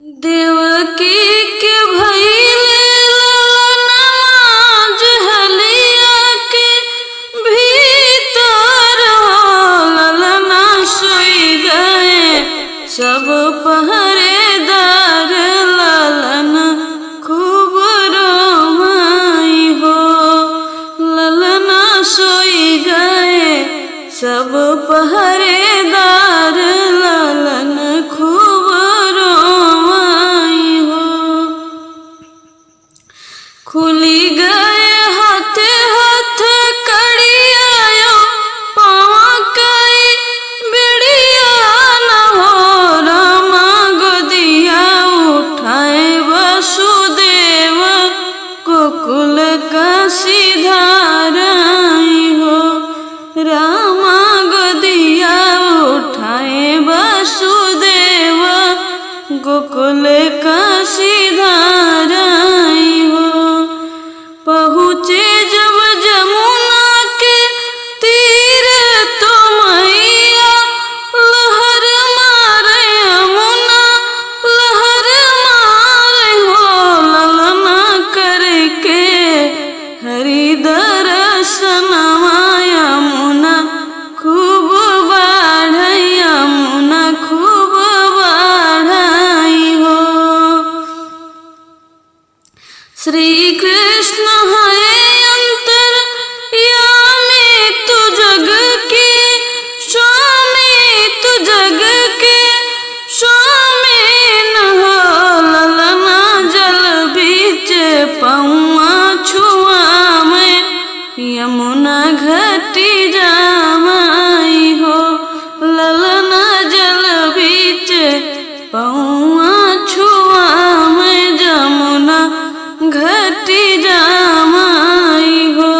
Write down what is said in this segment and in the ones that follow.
देवकी के भइले नमाज हलिया के भीतर ललना सोई गए सब पहरेदार ललन खूब रोमाई हो ललना सोई गए सब पहरेदार ललन खूब रोमाई हो खुली गए हाथ हाथ कड़िया पावा कई बिड़िया न हो रामा गोदिया उठाए वसुदेव गोकुल का सिधाराई हो रामा गोदिया उठाए वसुदेव गोकुल का सिधाराई हो पहुँचे जब जमुना के तीर तो मैया लहर मारे यमुना लहर मारे हो ललना करके हरि दर्शनवा यमुना खूब बाढ़ यमुना खूब बाढ़ाई हो श्री कृष्ण है अंतर यामी तू जग के स्वामी तू जग के स्वामी न हो ललना जल बीच पौआ छुआ में यमुना घटी जामाई हो ललना जल बीच पौआ छुआ में जमुना घटी जामाई हो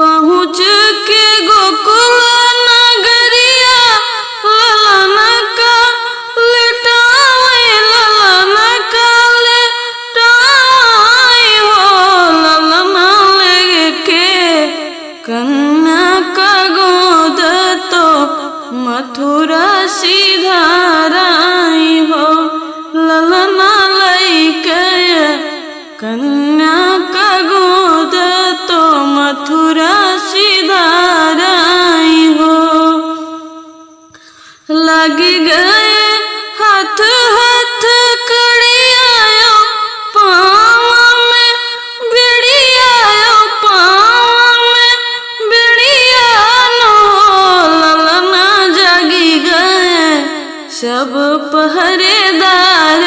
पहुँच के गोकुल नगरिया ललना का लेटावे ललना का लेटाई हो ललना लेके कन्या का गोद तो मथुरा सिधाराई हो ललना लैके कन्या का गोद तो मथुरा सिधाराई हो लग गए हाथ हाथ कड़िया पाँव में बिड़िया पाँव में बिड़िया नो ललना जागी गए सब पहरेदार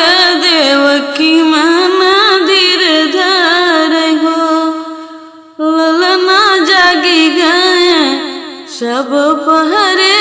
देवकी माना धीर धर हो ललना जागी गए सब पहरे